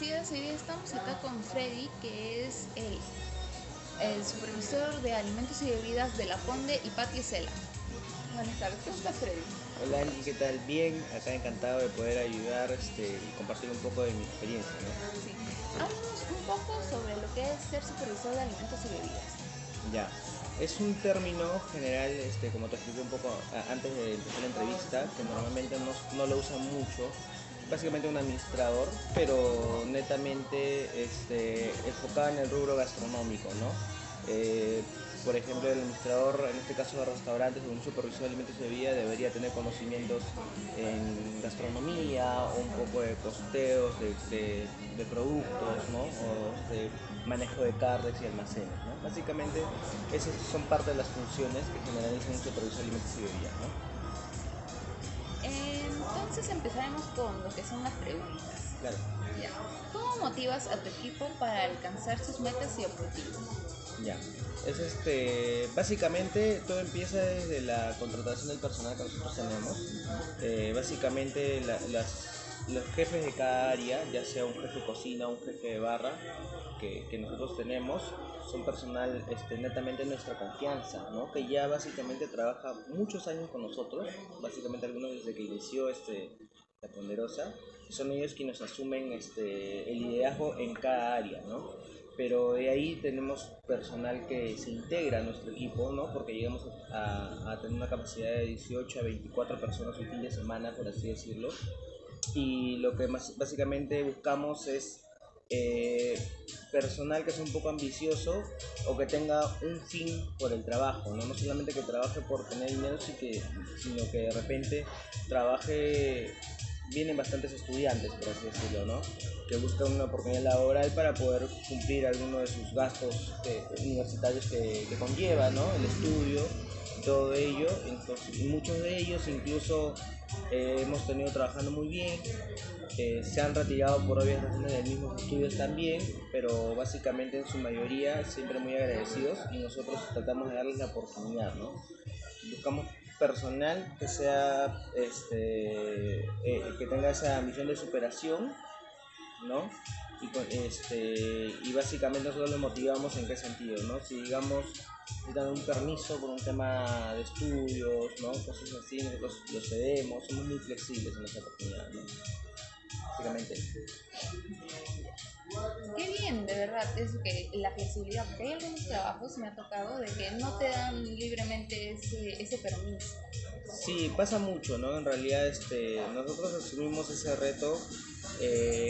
días. Hoy día estamos acá con Freddy, que es el supervisor de alimentos y bebidas de La Fonde y Patio Cela. Buenas tardes, ¿cómo estás, Freddy? Hola Angie, ¿qué tal? Bien, acá encantado de poder ayudar y compartir un poco de mi experiencia, ¿no? Sí. Háblanos un poco sobre lo que es ser supervisor de alimentos y bebidas. Ya, es un término general, como te expliqué un poco antes de empezar la entrevista, que normalmente no lo usan mucho. Básicamente un administrador, pero netamente enfocado en el rubro gastronómico, ¿no? Eh, por ejemplo, el administrador, en este caso de restaurantes o un supervisor de alimentos y bebidas, debería tener conocimientos en gastronomía o un poco de costeos de productos, ¿no? O de manejo de carnes y almacenes, ¿no? Básicamente, esas son parte de las funciones que generalizan un supervisor de alimentos y bebidas, ¿no? Entonces empezaremos con lo que son las preguntas. Claro. Ya. ¿Cómo motivas a tu equipo para alcanzar sus metas y objetivos? Ya. Básicamente todo empieza desde la contratación del personal que nosotros tenemos. Básicamente los jefes de cada área, ya sea un jefe de cocina o un jefe de barra que nosotros tenemos, son personal netamente nuestra confianza, ¿no? Que ya básicamente trabaja muchos años con nosotros, básicamente algunos desde que inició la Ponderosa, son ellos quienes asumen el liderazgo en cada área, ¿no? Pero de ahí tenemos personal que se integra a nuestro equipo, ¿no? Porque llegamos a tener una capacidad de 18 a 24 personas un fin de semana, por así decirlo. Y lo que más básicamente buscamos es eh, personal que sea un poco ambicioso o que tenga un fin por el trabajo, ¿no? No solamente que trabaje por tener dinero, sino que de repente trabaje. Vienen bastantes estudiantes, por así decirlo, ¿no? Que buscan una oportunidad laboral para poder cumplir algunos de sus gastos universitarios que conlleva, ¿no? El estudio y todo ello. Entonces, y muchos de ellos incluso hemos tenido trabajando muy bien, se han retirado por obvias razones de mismos estudios también, pero básicamente en su mayoría siempre muy agradecidos y nosotros tratamos de darles la oportunidad, ¿no? Buscamos personal que sea, que tenga esa misión de superación, ¿no? Y básicamente nosotros lo motivamos en qué sentido, ¿no? Si digamos necesitan un permiso por un tema de estudios, ¿no? Cosas así, nosotros lo cedemos, somos muy flexibles en esa oportunidad, ¿no? Básicamente. Qué bien, de verdad, es que la flexibilidad, porque hay algunos trabajos, me ha tocado, de que no te dan libremente ese permiso. Sí, pasa mucho, ¿no? En realidad, nosotros asumimos ese reto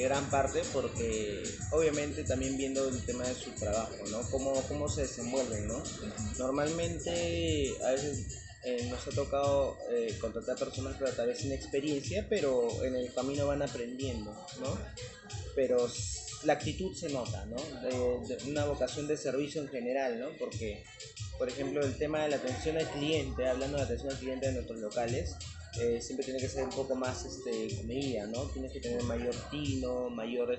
gran parte porque obviamente también viendo el tema de su trabajo, ¿no? Cómo se desenvuelven, ¿no? Normalmente a veces nos ha tocado contratar personas que tal vez sin experiencia, pero en el camino van aprendiendo, ¿no? Pero la actitud se nota, ¿no? De una vocación de servicio en general, ¿no? Porque, por ejemplo, el tema de la atención al cliente, hablando de atención al cliente de nuestros locales, siempre tiene que ser un poco más comedida, ¿no? Tienes que tener mayor tino, mayor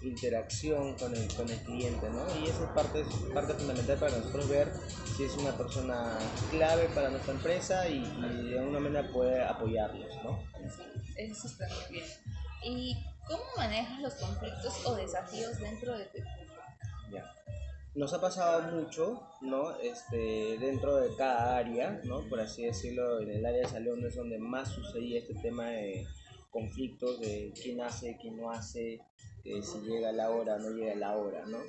interacción con el cliente, ¿no? Y esa es parte fundamental para nosotros ver si es una persona clave para nuestra empresa y de alguna manera puede apoyarlos, ¿no? Eso está muy bien. ¿Y cómo manejas los conflictos o desafíos dentro de tu equipo? Ya. Nos ha pasado mucho, ¿no? Dentro de cada área, ¿no? Por así decirlo, en el área de salud es donde más sucedía este tema de conflictos de quién hace, quién no hace, si llega la hora o no llega la hora, ¿no?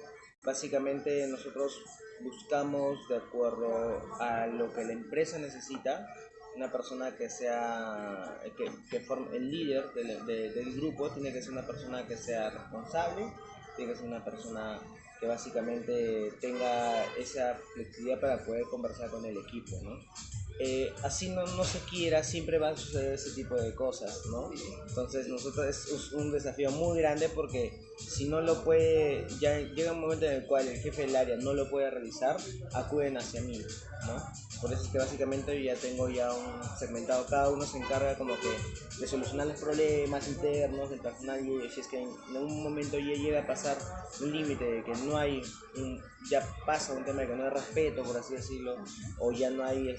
Básicamente nosotros buscamos de acuerdo a lo que la empresa necesita, una persona que sea, que forme el líder del grupo, tiene que ser una persona que sea responsable, tiene que ser una persona que básicamente tenga esa flexibilidad para poder conversar con el equipo, ¿no? Así no se quiera, siempre van a suceder ese tipo de cosas, ¿no? Entonces nosotros es un desafío muy grande porque si no lo puede, ya llega un momento en el cual el jefe del área no lo puede realizar, acuden hacia mí, ¿no? Por eso es que básicamente yo ya tengo ya un segmentado, cada uno se encarga como que de solucionar los problemas internos del personal y si es que en algún momento ya llega a pasar un límite de que no hay, ya pasa un tema de que no hay respeto, por así decirlo, o ya no hay,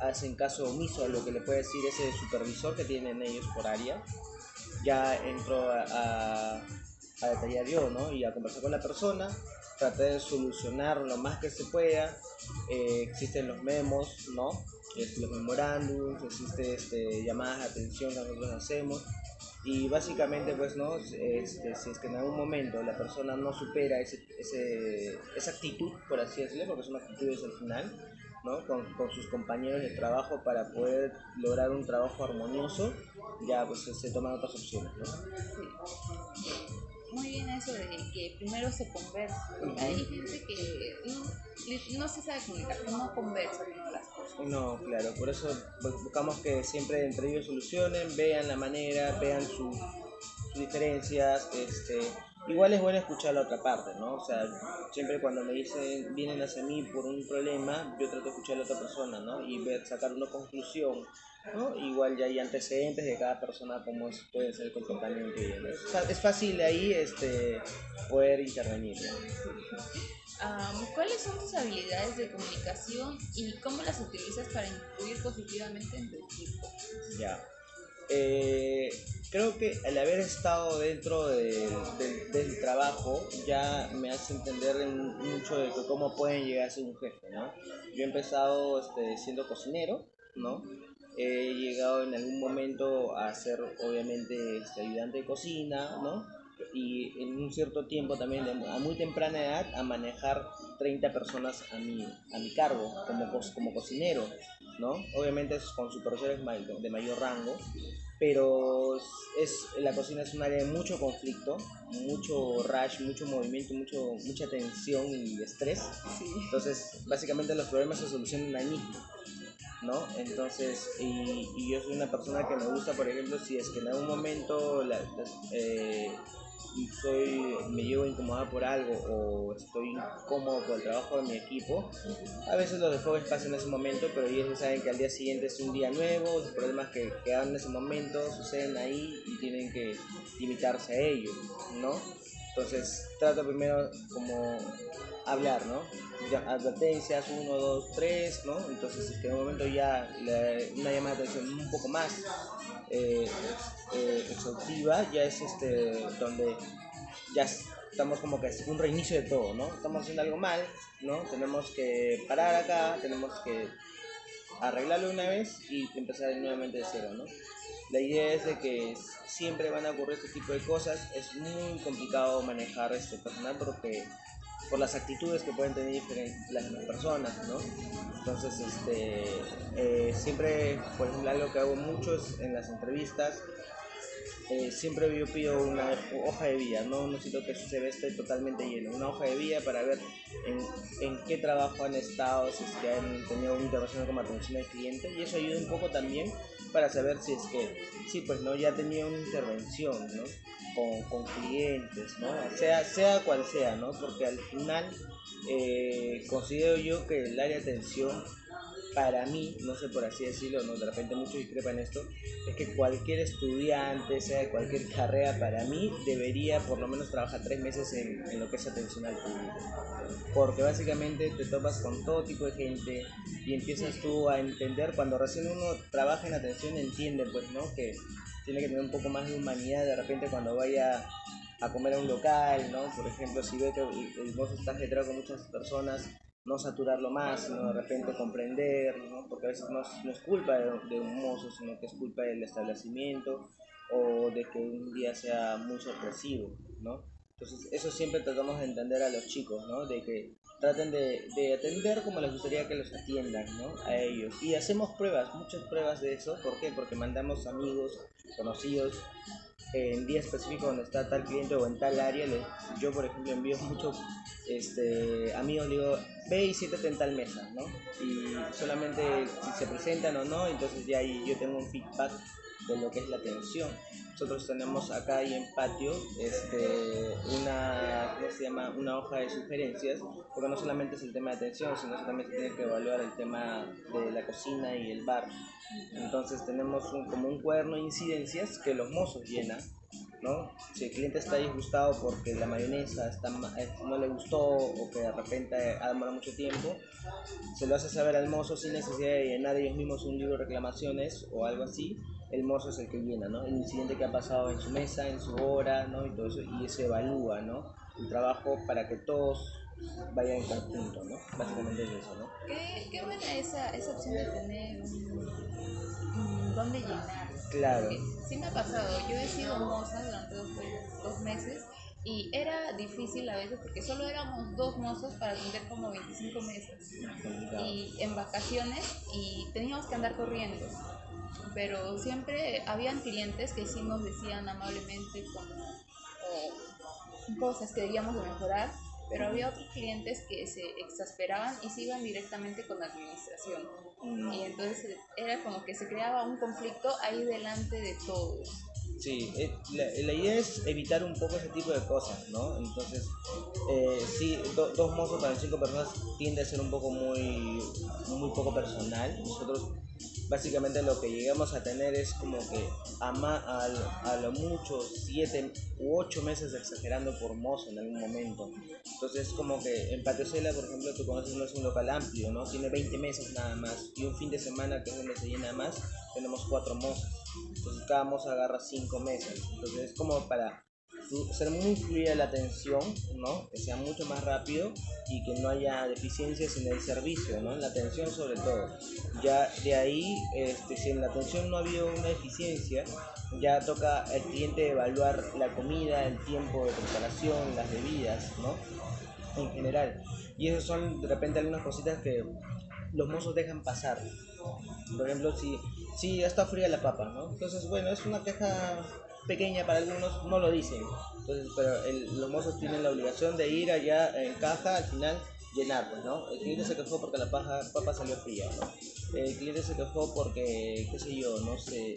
hacen caso omiso a lo que le puede decir ese supervisor que tienen ellos por área, ya entro detallar yo, ¿no? Y a conversar con la persona, tratar de solucionar lo más que se pueda. Existen los memos, ¿no? Los memorándums, existe llamadas de atención que nosotros hacemos. Y básicamente, pues, ¿no? Si es que en algún momento la persona no supera esa actitud, por así decirlo, porque son actitudes al final, ¿no? Con sus compañeros de trabajo para poder lograr un trabajo armonioso, ya pues se toman otras opciones, ¿no? Sí. Muy bien eso de que primero se conversa. Hay gente que no se sabe comunicar, que no conversa bien las cosas. No, claro, por eso buscamos que siempre entre ellos solucionen, vean la manera, vean sus diferencias. Igual es bueno escuchar la otra parte, ¿no? O sea, siempre cuando me dicen, vienen hacia mí por un problema, yo trato de escuchar a la otra persona, ¿no? Y sacar una conclusión, ¿no? Igual ya hay antecedentes de cada persona, cómo puede ser el comportamiento. Es fácil de ahí poder intervenir, ¿no? ¿Cuáles son tus habilidades de comunicación y cómo las utilizas para influir positivamente en tu equipo? Ya. Creo que al haber estado dentro del trabajo ya me hace entender mucho de cómo pueden llegar a ser un jefe, ¿no? Yo he empezado siendo cocinero, ¿no? He llegado en algún momento a ser obviamente ayudante de cocina, ¿no? Y en un cierto tiempo también, a muy temprana edad, a manejar 30 personas a mi cargo como cocinero, ¿no? Obviamente es con supervisores de mayor rango, pero la cocina es un área de mucho conflicto, mucho rush, mucho movimiento, mucha tensión y estrés. Sí. Entonces, básicamente los problemas se solucionan ahí mismo, ¿no? Entonces, y yo soy una persona que me gusta, por ejemplo, si es que en algún momento me llevo a incomodar por algo o estoy incómodo por el trabajo de mi equipo, a veces los desfogues pasan en ese momento, pero ellos saben que al día siguiente es un día nuevo, los problemas que quedaron en ese momento suceden ahí y tienen que limitarse a ello, ¿no? Entonces trato primero como hablar, ¿no? Advertencias, 1, 2, 3, ¿no? Entonces es que en un momento ya una llamada de atención un poco más exhaustiva, ya es donde ya estamos como que es un reinicio de todo, ¿no? Estamos haciendo algo mal, ¿no? Tenemos que parar acá, tenemos que arreglarlo una vez y empezar nuevamente de cero, ¿no? La idea es de que siempre van a ocurrir este tipo de cosas. Es muy complicado manejar este personal porque por las actitudes que pueden tener las personas, ¿no? Entonces, siempre, por ejemplo, algo que hago mucho es en las entrevistas, siempre yo pido una hoja de vida, no necesito que su CV esté totalmente lleno, una hoja de vida para ver en qué trabajo han estado, si es que han tenido una intervención como atención al cliente, y eso ayuda un poco también para saber si es que, sí, pues no, ya ha tenido una intervención, ¿no? Con clientes, ¿no? Sea cual sea, ¿no? Porque al final considero yo que el área de atención, para mí, no sé por así decirlo, ¿no? De repente muchos discrepan esto, es que cualquier estudiante, sea de cualquier carrera, para mí debería por lo menos trabajar 3 meses en lo que es atención al público. Porque básicamente te topas con todo tipo de gente y empiezas tú a entender, cuando recién uno trabaja en atención entiende, pues, ¿no? Que tiene que tener un poco más de humanidad de repente cuando vaya a comer a un local, ¿no? Por ejemplo, si ve que el mozo está ajetreado con muchas personas, no saturarlo más, sino de repente comprender, ¿no? Porque a veces no es culpa de un mozo, sino que es culpa del establecimiento o de que un día sea muy sorpresivo, ¿no? Entonces eso siempre tratamos de entender a los chicos, ¿no? De que traten de atender como les gustaría que los atiendan, ¿no? A ellos. Y hacemos pruebas, muchas pruebas de eso. ¿Por qué? Porque mandamos amigos, conocidos, en día específico donde está tal cliente o en tal área. Yo, por ejemplo, envío muchos amigos, le digo, ve y siéntate en tal mesa, ¿no? Y solamente si se presentan o no, entonces ya ahí yo tengo un feedback de lo que es la atención. Nosotros tenemos acá y en patio ¿cómo se llama? Una hoja de sugerencias, porque no solamente es el tema de atención, sino que también se tiene que evaluar el tema de la cocina y el bar. Entonces tenemos como un cuaderno de incidencias que los mozos llenan, ¿no? Si el cliente está disgustado porque la mayonesa no le gustó o que de repente ha demorado mucho tiempo, se lo hace saber al mozo sin necesidad de llenar ellos mismos un libro de reclamaciones o algo así, el mozo es el que llena, ¿no? El incidente que ha pasado en su mesa, en su hora, ¿no? Y todo eso, y se evalúa, ¿no? El trabajo para que todos vayan en conjunto, ¿no? Básicamente es eso, ¿no? Qué buena esa opción de tener dónde llenar. Claro. Porque sí me ha pasado, yo he sido moza durante 2 meses y era difícil a veces porque solo éramos 2 mozos para atender como 25 mesas y en vacaciones y teníamos que andar corriendo, pero siempre habían clientes que sí nos decían amablemente como cosas que debíamos de mejorar, pero había otros clientes que se exasperaban y se iban directamente con la administración. Y entonces era como que se creaba un conflicto ahí delante de todos. Sí, la idea es evitar un poco ese tipo de cosas, ¿no? Entonces, sí, dos mozos para 5 personas tiende a ser un poco muy poco personal. Nosotros básicamente lo que llegamos a tener es como que a lo mucho 7 u 8 meses exagerando por mozo en algún momento. Entonces como que en Patio Cela, por ejemplo, tú conoces, no es un local amplio, ¿no? Tiene 20 mesas nada más y un fin de semana que es donde se llena más, tenemos 4 mozos. Entonces cada mozo agarra 5 mesas. Entonces es como para ser muy fluida la atención, ¿no? Que sea mucho más rápido y que no haya deficiencias en el servicio, ¿no? En la atención sobre todo. Ya de ahí, si en la atención no ha habido una deficiencia, ya toca al cliente evaluar la comida, el tiempo de preparación, las bebidas, ¿no? En general. Y esas son de repente algunas cositas que los mozos dejan pasar. Por ejemplo, si ya está fría la papa, ¿no? Entonces, bueno, es una queja pequeña para algunos, no lo dicen. Entonces, pero los mozos tienen la obligación de ir allá en caja al final llenar, pues, ¿no? El cliente se quejó porque la papa salió fría, ¿no? El cliente se quejó porque, qué sé yo, no sé,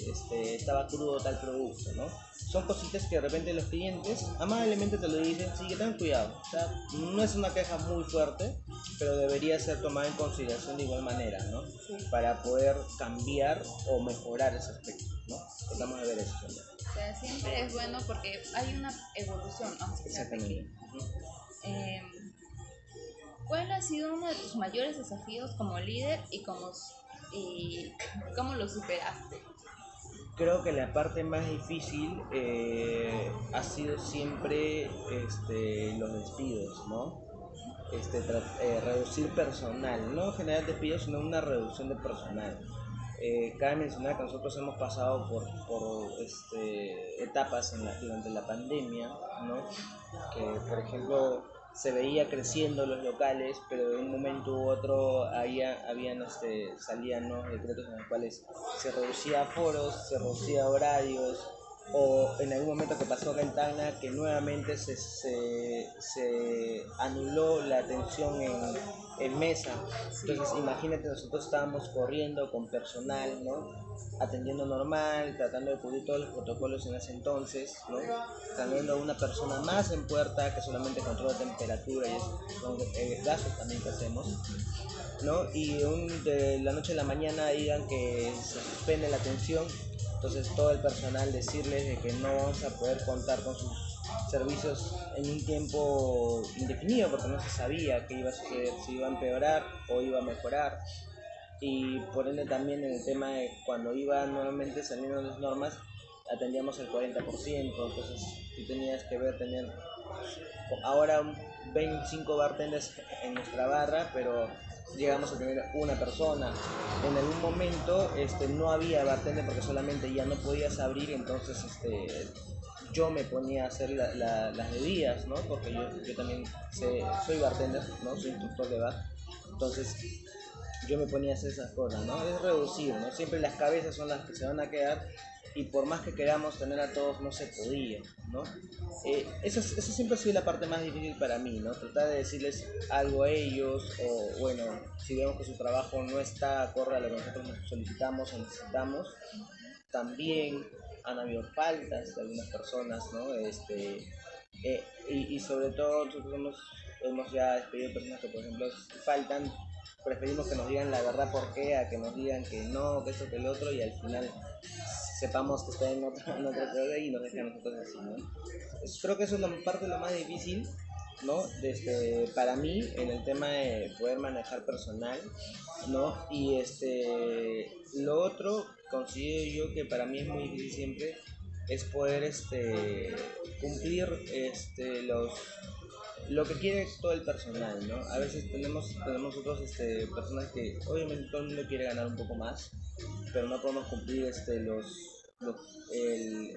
estaba crudo tal producto, ¿no? Son cositas que de repente los clientes amablemente te lo dicen, sí, que tengan cuidado. O sea, no es una queja muy fuerte, pero debería ser tomada en consideración de igual manera, ¿no? Sí. Para poder cambiar o mejorar ese aspecto, ¿no? Tratamos de ver eso también. O sea, siempre es bueno porque hay una evolución, aunque sea Exactamente. pequeña. Eh, ¿Cuál ha sido uno de tus mayores desafíos como líder y cómo lo superaste? Creo que la parte más difícil ha sido siempre los despidos, ¿no? Reducir personal, no generar despidos, sino una reducción de personal. Cabe mencionar que nosotros hemos pasado por etapas durante la pandemia, ¿no? Que por ejemplo se veía creciendo los locales, pero de un momento u otro salían, ¿no?, decretos en los cuales se reducía aforos, se reducía horarios, o en algún momento que pasó acá en Tacna que nuevamente se anuló la atención en mesa. Entonces imagínate, nosotros estábamos corriendo con personal, ¿no? Atendiendo normal, tratando de cubrir todos los protocolos en ese entonces, ¿no? Teniendo a una persona más en puerta que solamente controla temperatura y son gases también que hacemos, ¿no? Y de la noche a la mañana digan que se suspende la atención, entonces todo el personal decirles de que no vamos a poder contar con sus servicios en un tiempo indefinido porque no se sabía qué iba a suceder, si iba a empeorar o iba a mejorar. Y por ende también en el tema de cuando iba nuevamente saliendo las normas atendíamos el 40%, entonces tú tenías que tener ahora 25 bartenders en nuestra barra, pero llegamos a tener una persona. En algún momento no había bartender porque solamente ya no podías abrir, entonces yo me ponía a hacer las bebidas, ¿no? Porque yo también soy bartender, ¿no? Soy instructor de bar. Entonces yo me ponía a hacer esas cosas, ¿no? Es reducir, ¿no? Siempre las cabezas son las que se van a quedar y por más que queramos tener a todos no se podía, ¿no? Esa siempre ha sido la parte más difícil para mí, ¿no? Tratar de decirles algo a ellos o, bueno, si vemos que su trabajo no está acorde a lo que nosotros solicitamos o necesitamos, también han habido faltas de algunas personas, ¿no? Y sobre todo nosotros hemos ya despedido personas que, por ejemplo, faltan, preferimos que nos digan la verdad por qué, a que nos digan que no, que esto, que el otro, y al final sepamos que está en otra cosa y nos dejan nosotros así, ¿no? Creo que eso es la parte de lo más difícil, ¿no? Para mí, en el tema de poder manejar personal, ¿no? Y lo otro considero yo que para mí es muy difícil siempre es poder cumplir lo que quiere todo el personal, ¿no? A veces tenemos nosotros personas que obviamente todo el mundo quiere ganar un poco más, pero no podemos cumplir los,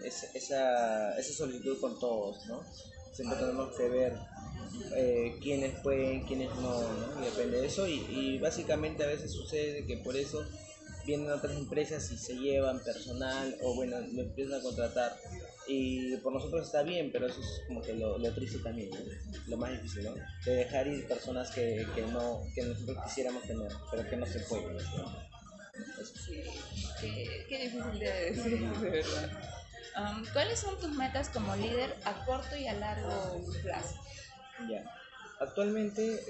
esa solicitud con todos, ¿no? Siempre tenemos que ver quiénes pueden, quiénes no, ¿no? Y depende de eso y básicamente a veces sucede que por eso vienen otras empresas y se llevan personal o bueno, lo empiezan a contratar y por nosotros está bien, pero eso es como que lo triste también, ¿no? Lo más difícil, ¿no? De dejar ir personas que nosotros quisiéramos tener, pero que no se puede, ¿no? Eso. Sí, qué difícil de decir, de verdad. ¿Cuáles son tus metas como líder a corto y a largo plazo? Ya. Actualmente,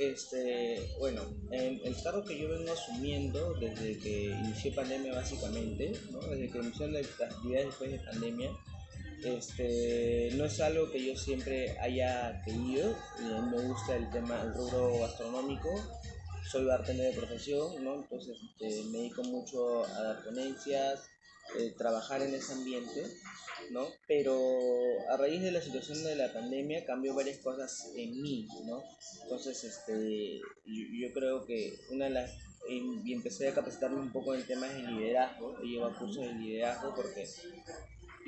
bueno, en el cargo que yo vengo asumiendo desde que inició pandemia básicamente, ¿no? Desde que iniciaron las actividades después de pandemia, no es algo que yo siempre haya querido, y a mí me gusta el rubro gastronómico, soy bartender de profesión, ¿no? Entonces me dedico mucho a dar ponencias, trabajar en ese ambiente, ¿no? Pero a raíz de la situación de la pandemia cambió varias cosas en mí, ¿no? Entonces, yo creo que una de las y empecé a capacitarme un poco en temas de liderazgo, y llevo cursos de liderazgo porque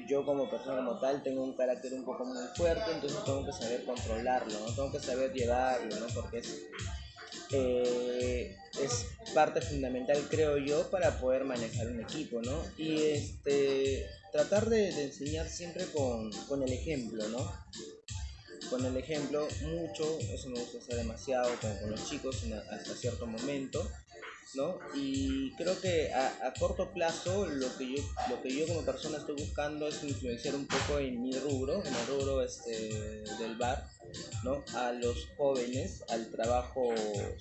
yo como persona como tal tengo un carácter un poco muy fuerte, entonces tengo que saber controlarlo, ¿no? Tengo que saber llevarlo, ¿no? Porque es parte fundamental, creo yo, para poder manejar un equipo, ¿no? Y tratar de enseñar siempre con el ejemplo, ¿no? Con el ejemplo mucho, eso me gusta hacer demasiado con los chicos hasta cierto momento, ¿no? Y creo que a corto plazo lo que yo como persona estoy buscando es influenciar un poco en mi rubro, en el rubro del bar, ¿no? A los jóvenes, al trabajo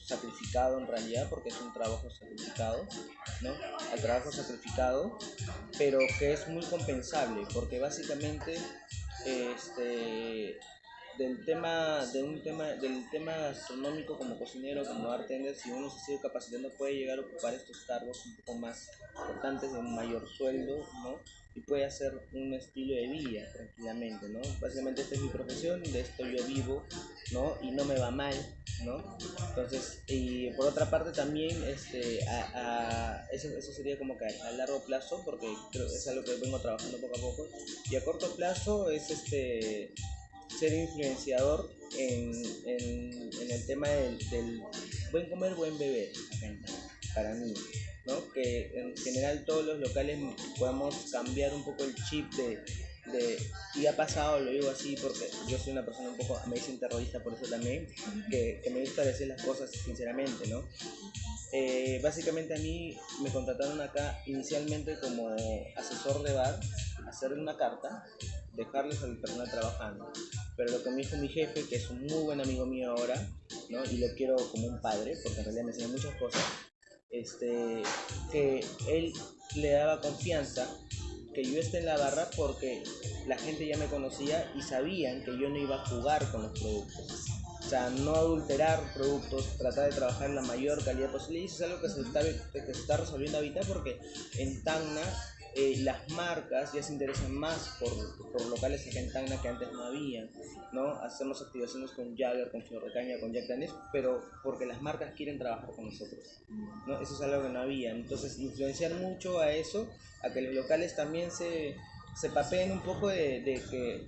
sacrificado en realidad, porque es un trabajo sacrificado, ¿no? Al trabajo sacrificado, pero que es muy compensable, porque básicamente este, del tema gastronómico como cocinero, como bartender, si uno se sigue capacitando puede llegar a ocupar estos cargos un poco más importantes de un mayor sueldo, ¿no? Y puede hacer un estilo de vida tranquilamente, ¿no? Básicamente esta es mi profesión, de esto yo vivo, ¿no? Y no me va mal, ¿no? Entonces, y por otra parte también, eso sería como que a largo plazo, porque creo que es algo que vengo trabajando poco a poco, y a corto plazo es ser influenciador en el tema del buen comer, buen beber, para mí, ¿no? Que en general todos los locales podamos cambiar un poco el chip y ha pasado, lo digo así porque yo soy una persona un poco, me dicen terrorista por eso también, que me gusta decir las cosas sinceramente, ¿no? Básicamente a mí me contrataron acá inicialmente como asesor de bar, hacerle una carta, dejarles al personal trabajando. Pero lo que me dijo mi jefe, que es un muy buen amigo mío ahora, ¿no? Y lo quiero como un padre, porque en realidad me enseña muchas cosas, que él le daba confianza que yo esté en la barra porque la gente ya me conocía y sabían que yo no iba a jugar con los productos. O sea, no adulterar productos, tratar de trabajar la mayor calidad posible. Y eso es algo que se está resolviendo ahorita porque en Tacna las marcas ya se interesan más por locales acá en Tacna que antes no había, ¿no? Hacemos activaciones con Jagger, con Fierro de Caña, con Jack Daniels, pero porque las marcas quieren trabajar con nosotros, ¿no? Eso es algo que no había. Entonces, influenciar mucho a eso, a que los locales también se papeen un poco de que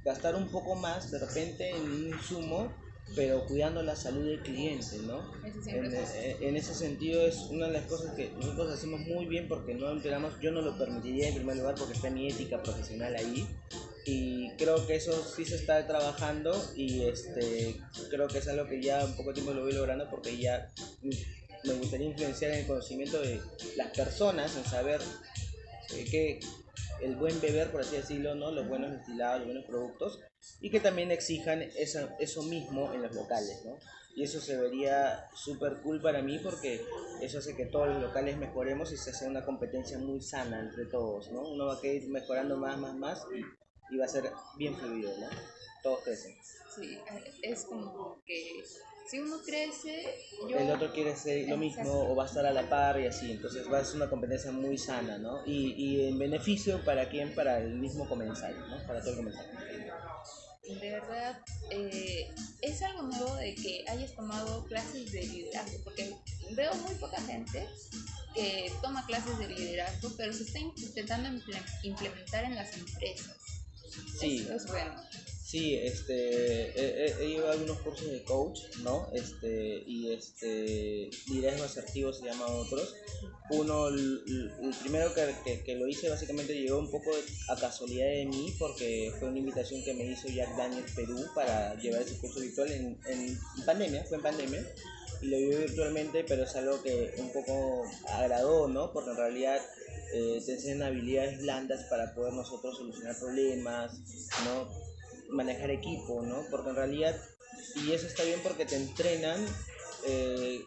gastar un poco más de repente en un insumo, pero cuidando la salud del cliente, ¿no? En ese sentido es una de las cosas que nosotros hacemos muy bien porque no alteramos, yo no lo permitiría en primer lugar porque está mi ética profesional ahí y creo que eso sí se está trabajando y creo que es algo que ya un poco tiempo lo voy logrando porque ya me gustaría influenciar en el conocimiento de las personas, en saber que el buen beber, por así decirlo, ¿no? Los buenos destilados, los buenos productos, y que también exijan eso mismo en los locales, ¿no? Y eso se vería súper cool para mí porque eso hace que todos los locales mejoremos y se hace una competencia muy sana entre todos, ¿no? Uno va a ir mejorando más y va a ser bien fluido, ¿no? Todos crecen. Sí, es como que si uno crece, el otro quiere hacer lo mismo Exacto. o va a estar a la par y así, entonces va a ser una competencia muy sana, ¿no? Y en beneficio para quién, para el mismo comensal, ¿no? Para todo el comensal. De verdad, es algo nuevo de que hayas tomado clases de liderazgo, porque veo muy poca gente que toma clases de liderazgo, pero se está intentando implementar en las empresas. Sí, Eso es bueno. sí, he llevado algunos cursos de coach, ¿no? Liderazgo asertivo se llaman otros. Uno, el primero que lo hice básicamente llegó un poco a casualidad de mí porque fue una invitación que me hizo Jack Daniels Perú para llevar ese curso virtual en pandemia, fue en pandemia. Y lo llevé virtualmente, pero es algo que un poco agradó, ¿no? Porque en realidad te enseñan habilidades blandas para poder nosotros solucionar problemas, ¿no? Manejar equipo, ¿no? Porque en realidad, y eso está bien porque te entrenan,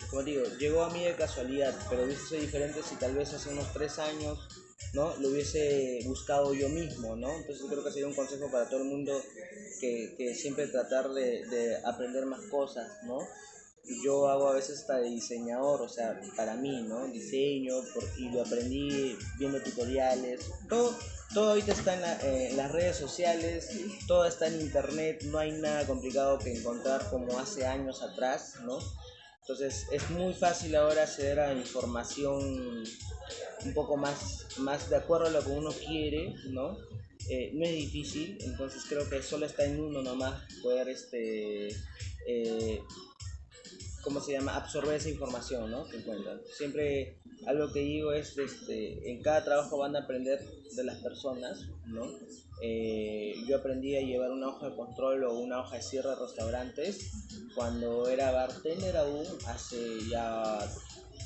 como digo, llegó a mí de casualidad, pero hubiese sido diferente si tal vez hace unos 3 años, ¿no? Lo hubiese buscado yo mismo, ¿no? Entonces creo que sería un consejo para todo el mundo que siempre tratar de aprender más cosas, ¿no? Yo hago a veces hasta de diseñador, o sea, para mí, ¿no? Diseño, y lo aprendí viendo tutoriales. Todo ahorita está en las redes sociales, todo está en internet, no hay nada complicado que encontrar como hace años atrás, ¿no? Entonces es muy fácil ahora acceder a información un poco más de acuerdo a lo que uno quiere, ¿no? No es difícil, entonces creo que solo está en uno nomás poder eh, ¿cómo se llama? Absorber esa información, ¿no? Que encuentran. Siempre algo que digo es, en cada trabajo van a aprender de las personas, ¿no? Yo aprendí a llevar una hoja de control o una hoja de cierre de restaurantes cuando era bartender aún, hace ya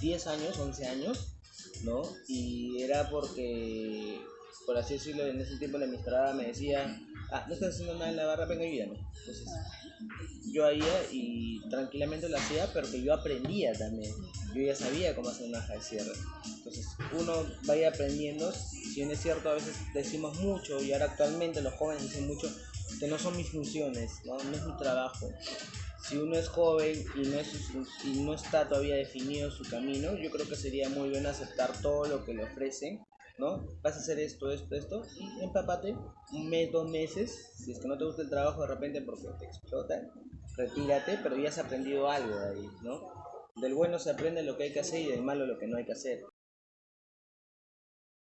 10 años, 11 años, ¿no? Y era porque, por así decirlo, en ese tiempo la administradora me decía, no estás haciendo nada en la barra, venga y viene. Entonces, yo iba y tranquilamente lo hacía, pero que yo aprendía también. Yo ya sabía cómo hacer una hoja de cierre. Entonces, uno va a ir aprendiendo. Si bien es cierto, a veces decimos mucho, y ahora actualmente los jóvenes dicen mucho, que no son mis funciones, no es mi trabajo. Si uno es joven y no está todavía definido su camino, yo creo que sería muy bueno aceptar todo lo que le ofrecen, ¿no? Vas a hacer esto, y empápate un mes, 2 meses. Si es que no te gusta el trabajo de repente porque te explotan, retírate, pero ya has aprendido algo de ahí, ¿no? Del bueno se aprende lo que hay que hacer y del malo lo que no hay que hacer.